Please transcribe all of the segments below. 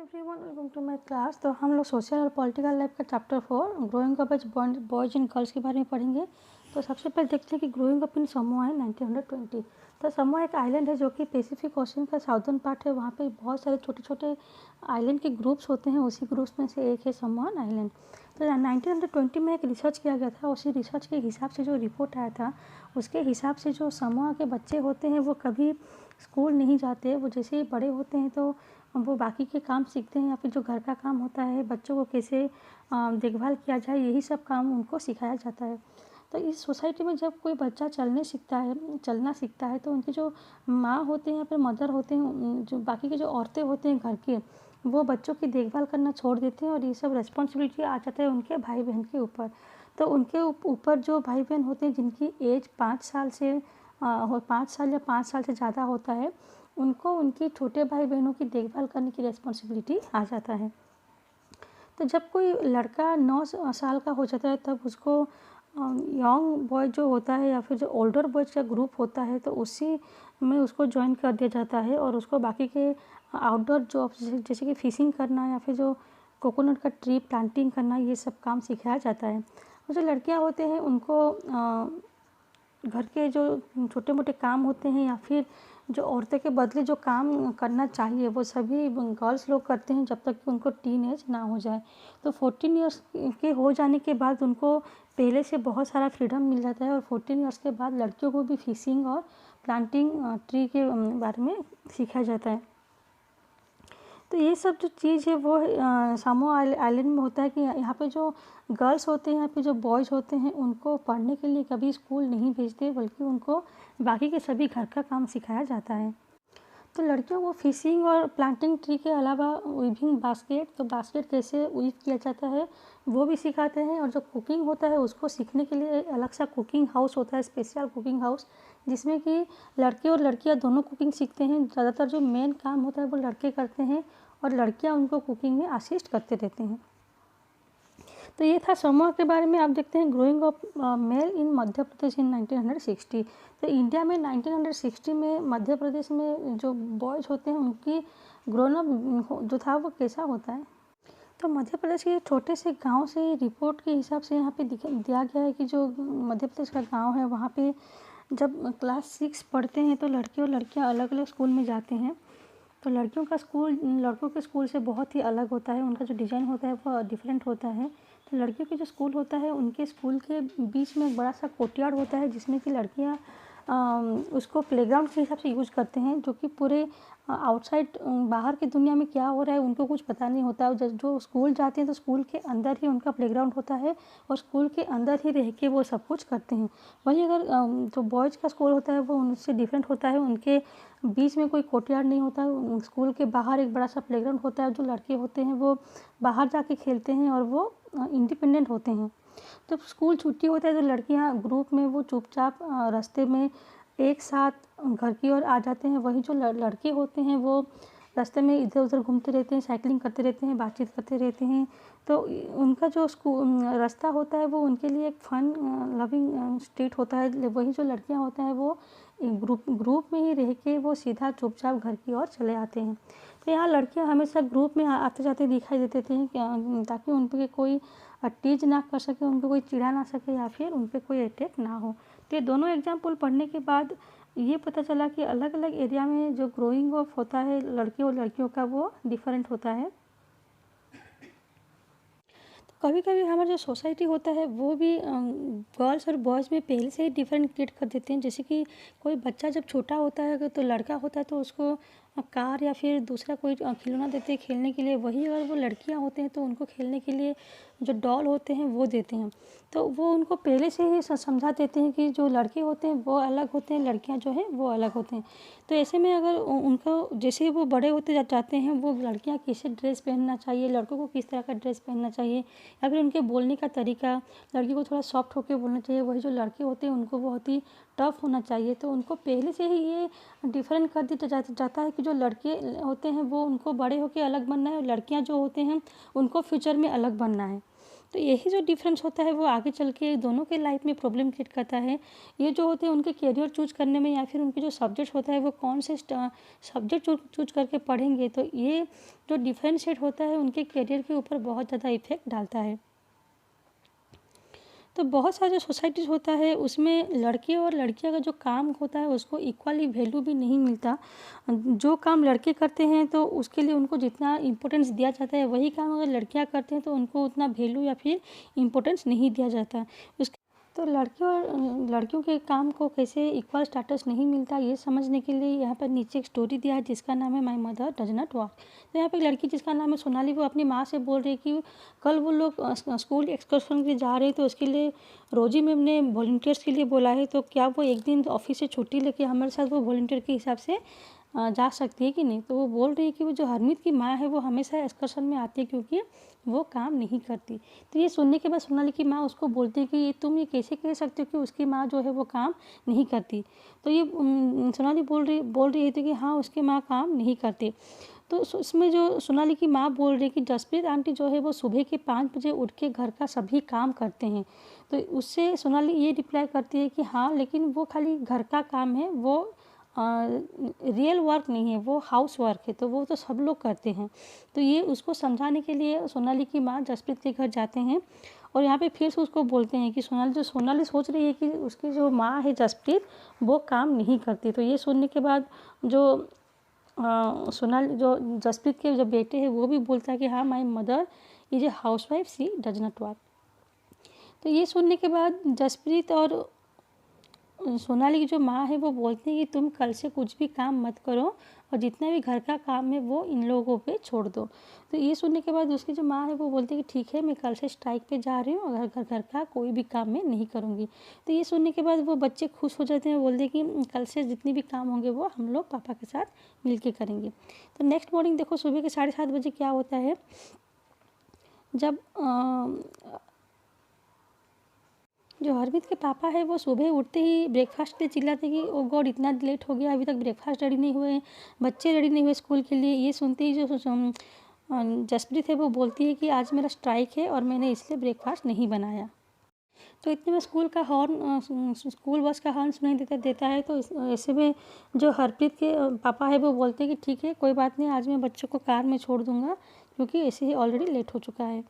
Everyone, welcome to my class. तो हम लोग सोशल और पॉलिटिकल लाइफ का chapter 4 growing up as boys and girls के बारे में पढ़ेंगे। तो सबसे पहले देखते हैं कि ग्रोइंग अप इन समोआ है 1920। तो समोआ एक आइलैंड है जो कि पैसिफिक ओशन का साउदर्न पार्ट है। वहाँ पे बहुत सारे छोटे छोटे आइलैंड के ग्रुप्स होते हैं, उसी ग्रुप्स में से एक है समोआन आइलैंड। तो 1920 में एक रिसर्च किया गया था। उसी रिसर्च के हिसाब से जो रिपोर्ट आया था उसके हिसाब से जो समोआ के बच्चे होते हैं वो कभी स्कूल नहीं जाते। वो जैसे ही बड़े होते हैं तो वो बाकी के काम सीखते हैं, या फिर जो घर का काम होता है, बच्चों को कैसे देखभाल किया जाए, यही सब काम उनको सिखाया जाता है। तो इस सोसाइटी में जब कोई बच्चा चलना सीखता है तो उनकी जो माँ होते हैं या फिर मदर होते हैं, जो बाकी के जो औरतें होते हैं घर की, वो बच्चों की देखभाल करना छोड़ देते हैं और ये सब रिस्पॉन्सिबिलिटी आ जाता है उनके भाई बहन के ऊपर। तो उनके ऊपर जो भाई बहन होते हैं जिनकी एज 5 साल से 5 साल या 5 साल से ज़्यादा होता है, उनको उनके छोटे भाई बहनों की देखभाल करने की रिस्पॉन्सिबिलिटी आ जाता है। तो जब कोई लड़का 9 साल का हो जाता है तब उसको यंग बॉय जो होता है या फिर जो ओल्डर बॉयज़ का ग्रुप होता है तो उसी में उसको ज्वाइन कर दिया जाता है और उसको बाकी के आउटडोर जॉब्स जैसे कि फ़िशिंग करना या फिर जो कोकोनट का ट्री प्लांटिंग करना, ये सब काम सिखाया जाता है। और जो लड़कियां होते हैं उनको घर के जो छोटे मोटे काम होते हैं या फिर जो औरतें के बदले जो काम करना चाहिए वो सभी गर्ल्स लोग करते हैं जब तक कि उनको टीन एज ना हो जाए। तो 14 ईयर्स के हो जाने के बाद उनको पहले से बहुत सारा फ्रीडम मिल जाता है और 14 ईयर्स के बाद लड़कियों को भी फिशिंग और प्लांटिंग ट्री के बारे में सिखाया जाता है। तो ये सब जो चीज़ है वो समोआ आइलैंड में होता है कि यहाँ पे जो गर्ल्स होते हैं, यहाँ पे जो बॉयज़ होते हैं, उनको पढ़ने के लिए कभी स्कूल नहीं भेजते, बल्कि उनको बाकी के सभी घर का काम सिखाया जाता है। तो लड़कियों को फिशिंग और प्लांटिंग ट्री के अलावा वीविंग बास्केट, तो बास्केट कैसे वीव किया जाता है वो भी सिखाते हैं। और जो कुकिंग होता है उसको सीखने के लिए अलग सा कुकिंग हाउस होता है, स्पेशल कुकिंग हाउस, जिसमें कि लड़के और लड़कियां दोनों कुकिंग सीखते हैं। ज़्यादातर जो मेन काम होता है वो लड़के करते हैं और लड़कियां उनको कुकिंग में असिस्ट करते रहते हैं। तो ये था समोआ के बारे में। आप देखते हैं ग्रोइंग अप मेल इन मध्य प्रदेश इन 1960। तो इंडिया में 1960 में मध्य प्रदेश में जो बॉयज़ होते हैं उनकी ग्रोन अप जो था वो कैसा होता है। तो मध्य प्रदेश के छोटे से गांव से रिपोर्ट के हिसाब से यहाँ पे दिया गया है कि जो मध्य प्रदेश का गांव है वहाँ पे जब क्लास 6 पढ़ते हैं तो लड़के और लड़कियाँ अलग अलग स्कूल में जाते हैं। तो लड़कियों का स्कूल लड़कों के स्कूल से बहुत ही अलग होता है, उनका जो डिज़ाइन होता है वो डिफरेंट होता है। तो लड़कियों के जो स्कूल होता है उनके स्कूल के बीच में एक बड़ा सा कोर्टयार्ड होता है जिसमें कि लड़कियां उसको प्लेग्राउंड के हिसाब से यूज़ करते हैं, जो कि पूरे आउटसाइड बाहर की दुनिया में क्या हो रहा है उनको कुछ पता नहीं होता। जो स्कूल जाते हैं तो स्कूल के अंदर ही उनका प्लेग्राउंड होता है और स्कूल के अंदर ही रह के वो सब कुछ करते हैं। वहीं अगर जो बॉयज़ का स्कूल होता है वो उनसे डिफरेंट होता है, उनके बीच में कोई कोर्टयार्ड नहीं होता। स्कूल के बाहर एक बड़ा सा प्लेग्राउंड होता है, जो लड़के होते हैं वो बाहर जाके खेलते हैं और वो इंडिपेंडेंट होते हैं। तो स्कूल छुट्टी होता है तो लड़कियां ग्रुप में वो चुपचाप रास्ते में एक साथ घर की ओर आ जाते हैं। वही जो लड़के होते हैं वो रास्ते में इधर उधर घूमते रहते हैं, साइकिलिंग करते रहते हैं, बातचीत करते रहते हैं। तो उनका जो रास्ता होता है वो उनके लिए एक फन लविंग स्टेट होता है। वही जो लड़कियां होता है वो ग्रुप में ही रह के वो सीधा चुपचाप घर की ओर चले आते हैं। तो यहाँ लड़कियां हमेशा ग्रुप में आते जाते दिखाई देते थे ताकि उन पर कोई टीज ना कर सके, उनको कोई चिढ़ा ना सके या फिर उन पर कोई अटैक ना हो। तो ये दोनों एग्जाम्पल पढ़ने के बाद ये पता चला कि अलग अलग एरिया में जो ग्रोइंग अप होता है लड़के और लड़कियों का वो डिफरेंट होता है। कभी कभी हमारा जो सोसाइटी होता है वो भी गर्ल्स और बॉयज़ में पहले से ही डिफरेंट क्रिएट कर देते हैं। जैसे कि कोई बच्चा जब छोटा होता है अगर तो लड़का होता है तो उसको कार या फिर दूसरा कोई खिलौना देते हैं खेलने के लिए। वही अगर वो लड़कियां होते हैं तो उनको खेलने के लिए जो डॉल होते हैं वो देते हैं। तो वो उनको पहले से ही समझा देते हैं कि जो लड़के होते हैं वो अलग होते हैं, लड़कियां जो हैं वो अलग होते हैं। तो ऐसे में अगर उनको जैसे वो बड़े होते जाते हैं वो लड़कियां कैसे ड्रेस पहनना चाहिए, लड़कों को किस तरह का ड्रेस पहनना चाहिए, या फिर उनके बोलने का तरीका, लड़की को थोड़ा सॉफ्ट होकर बोलना चाहिए, वही जो लड़के होते हैं उनको बहुत ही टफ होना चाहिए। तो उनको पहले से ही ये डिफरेंट कर दिया जाता है कि जो लड़के होते हैं वो उनको बड़े होकर अलग बनना है और लड़कियां जो होते हैं उनको फ्यूचर में अलग बनना है। तो यही जो डिफरेंस होता है वो आगे चल के दोनों के लाइफ में प्रॉब्लम क्रिएट करता है। ये जो होते हैं उनके करियर चूज करने में या फिर उनके जो सब्जेक्ट होता है वो कौन से सब्जेक्ट चूज करके पढ़ेंगे, तो ये जो डिफरेंशिएट होता है उनके करियर के ऊपर बहुत ज़्यादा इफेक्ट डालता है। तो बहुत सारा जो सोसाइटीज़ होता है उसमें लड़के और लड़कियां का जो काम होता है उसको इक्वली वैल्यू भी नहीं मिलता। जो काम लड़के करते हैं तो उसके लिए उनको जितना इम्पोर्टेंस दिया जाता है, वही काम अगर लड़कियां करते हैं तो उनको उतना वैल्यू या फिर इम्पोर्टेंस नहीं दिया जाता। उसके तो लड़के और लड़कियों के काम को कैसे इक्वल स्टेटस नहीं मिलता, ये समझने के लिए यहाँ पर नीचे एक स्टोरी दिया है जिसका नाम है my mother does not walk. तो यहाँ पे एक लड़की जिसका नाम है सोनाली, वो अपनी माँ से बोल रही है कि कल वो लोग स्कूल एक्सकर्शन के लिए जा रहे हैं, तो उसके लिए रोजी मैम ने वॉलंटियर्स के लिए बोला है, तो क्या वो एक दिन ऑफिस से छुट्टी लेके हमारे साथ वो वॉलंटियर के हिसाब से जा सकती है कि नहीं। तो वो बोल रही है कि वो जो हरमीत की माँ है वो हमेशा एक्सकर्शन में आती है क्योंकि वो काम नहीं करती। तो ये सुनने के बाद सोनाली की माँ उसको बोलती है कि ये तुम ये कैसे कह सकते हो कि उसकी माँ जो है वो काम नहीं करती। तो ये सोनाली बोल रही थी कि हाँ उसकी माँ काम नहीं करती। तो उसमें जो सोनाली की माँ बोल रही है कि जसप्रीत आंटी जो है वो सुबह के 5 बजे उठ के घर का सभी काम करते हैं। तो उससे सोनाली ये रिप्लाई करती है कि हाँ लेकिन वो खाली घर का काम है, वो रियल वर्क नहीं है, वो हाउस वर्क है, तो वो तो सब लोग करते हैं। तो ये उसको समझाने के लिए सोनाली की माँ जसप्रीत के घर जाते हैं और यहाँ पे फिर से उसको बोलते हैं कि सोनाली सोच रही है कि उसकी जो माँ है जसप्रीत वो काम नहीं करती। तो ये सुनने के बाद जो सोनाली जो जसप्रीत के जो बेटे हैं वो भी बोलता है कि हाँ my mother is a housewife, she does not work. तो ये सुनने के बाद जसप्रीत और सोनाली की जो माँ है वो बोलती है कि तुम कल से कुछ भी काम मत करो और जितना भी घर का काम है वो इन लोगों पे छोड़ दो। तो ये सुनने के बाद उसकी जो माँ है वो बोलती है कि ठीक है मैं कल से स्ट्राइक पे जा रही हूँ और घर का कोई भी काम मैं नहीं करूँगी। तो ये सुनने के बाद वो बच्चे खुश हो जाते हैं, बोलते हैं कि कल से जितने भी काम होंगे वो हम लोग पापा के साथ मिल के करेंगे। तो नेक्स्ट मॉर्निंग देखो सुबह के 7:30 बजे क्या होता है, जब जो हरमीत के पापा है वो सुबह उठते ही ब्रेकफास्ट के लिए चिल्लाते कि ओ गॉड इतना लेट हो गया, अभी तक ब्रेकफास्ट रेडी नहीं हुए, बच्चे रेडी नहीं हुए स्कूल के लिए। ये सुनते ही जो जसप्रीत है वो बोलती है कि आज मेरा स्ट्राइक है और मैंने इसलिए ब्रेकफास्ट नहीं बनाया। तो इतने में स्कूल बस का हॉर्न सुनाई देता है। तो ऐसे में जो हरप्रीत के पापा है वो बोलते हैं कि ठीक है कोई बात नहीं, आज मैं बच्चों को कार में छोड़ दूँगा क्योंकि ऐसे ही ऑलरेडी लेट हो चुका है।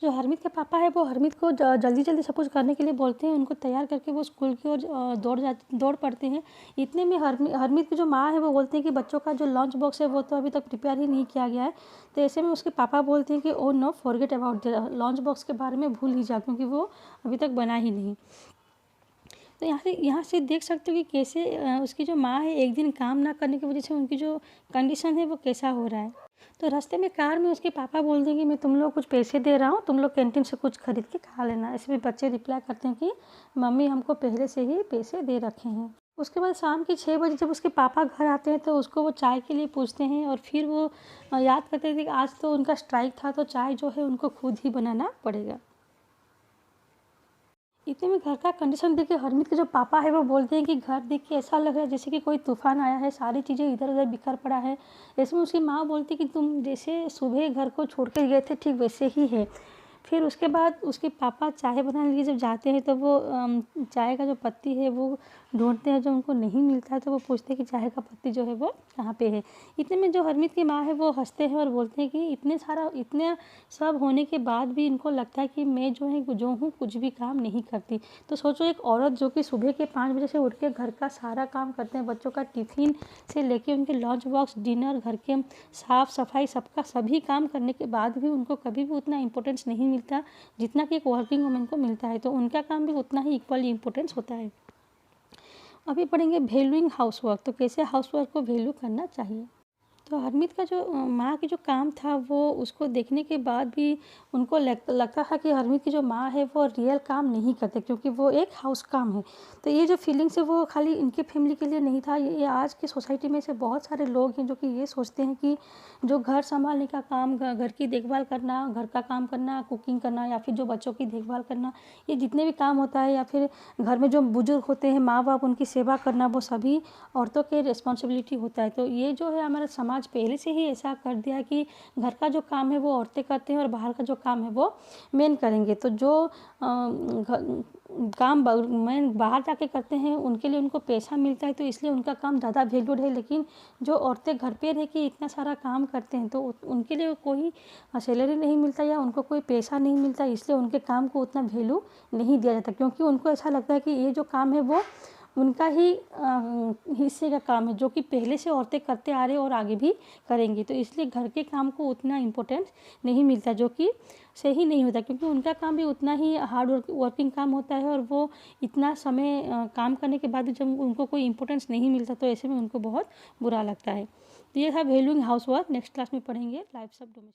जो हरमीत के पापा है वो हरमीत को जल्दी सब कुछ करने के लिए बोलते हैं, उनको तैयार करके वो स्कूल की ओर दौड़ पड़ते हैं। इतने में हरमीत की जो माँ है वो बोलते हैं कि बच्चों का जो लंच बॉक्स है वो तो अभी तक प्रिपेयर ही नहीं किया गया है। तो ऐसे में उसके पापा बोलते हैं कि oh no forget about lunch box के बारे में भूल ही जा क्योंकि वो अभी तक बना ही नहीं। तो यहाँ से देख सकते हो कि कैसे उसकी जो माँ है एक दिन काम ना करने की वजह से उनकी जो कंडीशन है वो कैसा हो रहा है। तो रास्ते में कार में उसके पापा बोल देंगे मैं तुम लोग कुछ पैसे दे रहा हूँ, तुम लोग कैंटीन से कुछ खरीद के खा लेना। ऐसे में बच्चे रिप्लाई करते हैं कि मम्मी हमको पहले से ही पैसे दे रखे हैं। उसके बाद शाम के 6 बजे जब उसके पापा घर आते हैं तो उसको वो चाय के लिए पूछते हैं और फिर वो याद करते थे कि आज तो उनका स्ट्राइक था तो चाय जो है उनको खुद ही बनाना पड़ेगा। इतने में घर का कंडीशन देख के हरमीत के जो पापा है वो बोलते हैं कि घर देख के ऐसा लग रहा है जैसे कि कोई तूफान आया है, सारी चीज़ें इधर उधर बिखर पड़ा है। इसमें उसकी माँ बोलती है कि तुम जैसे सुबह घर को छोड़ कर गए थे ठीक वैसे ही है। फिर उसके बाद उसके पापा चाय बनाने के लिए जब जाते हैं तो वो चाय का जो पत्ती है वो ढूंढते हैं, जो उनको नहीं मिलता है तो वो पूछते हैं कि चाय का पत्ती जो है वो कहाँ पे है। इतने में जो हरमीत की माँ है वो हंसते हैं और बोलते हैं कि इतने सब होने के बाद भी इनको लगता है कि मैं जो हूँ कुछ भी काम नहीं करती। तो सोचो एक औरत जो कि सुबह के 5 बजे से उठ के घर का सारा काम करते हैं, बच्चों का टिफ़िन से लेके उनके लंच बॉक्स, डिनर, घर के साफ़ सफाई सभी काम करने के बाद भी उनको कभी भी उतना इम्पोर्टेंस नहीं मिलता जितना कि एक वर्किंग वुमेन को मिलता है। तो उनका काम भी उतना ही इक्वली इम्पोर्टेंस होता है। अभी पढ़ेंगे वैल्यूइंग हाउसवर्क, तो कैसे हाउसवर्क को वैल्यू करना चाहिए। तो हरमीत का जो माँ की जो काम था वो उसको देखने के बाद भी उनको लगता था कि हरमीत की जो माँ है वो रियल काम नहीं करते क्योंकि वो एक हाउस काम है। तो ये जो फीलिंग्स है वो खाली इनके फैमिली के लिए नहीं था, ये आज की सोसाइटी में से बहुत सारे लोग हैं जो कि ये सोचते हैं कि जो घर संभालने का काम, घर की देखभाल करना, घर का काम करना, कुकिंग करना या फिर जो बच्चों की देखभाल करना, ये जितने भी काम होता है या फिर घर में जो बुजुर्ग होते हैं माँ बाप उनकी सेवा करना, वो सभी औरतों के रिस्पॉन्सिबिलिटी होता है। तो ये जो है हमारा समाज समाज पहले से ही ऐसा कर दिया है कि घर का जो काम है वो औरतें करते हैं और बाहर का जो काम है वो मेन करेंगे। तो जो काम मेन बाहर जाके करते हैं उनके लिए उनको पैसा मिलता है, तो इसलिए उनका काम ज़्यादा वैल्यूड है। लेकिन जो औरतें घर पे रह के इतना सारा काम करते हैं तो उनके लिए कोई सैलरी नहीं मिलता या उनको कोई पैसा नहीं मिलता, इसलिए उनके काम को उतना वैल्यू नहीं दिया जाता, क्योंकि उनको ऐसा लगता है कि ये जो काम है वो उनका ही हिस्से का काम है, जो कि पहले से औरतें करते आ रहे और आगे भी करेंगी। तो इसलिए घर के काम को उतना इम्पोर्टेंस नहीं मिलता, जो कि सही नहीं होता, क्योंकि उनका काम भी उतना ही हार्ड वर्किंग काम होता है और वो इतना समय काम करने के बाद भी जब उनको कोई इम्पोर्टेंस नहीं मिलता तो ऐसे में उनको बहुत बुरा लगता है। तो ये था valuing house work. Next class में पढ़ेंगे लाइफ्स ऑफ डोमेस्टिक।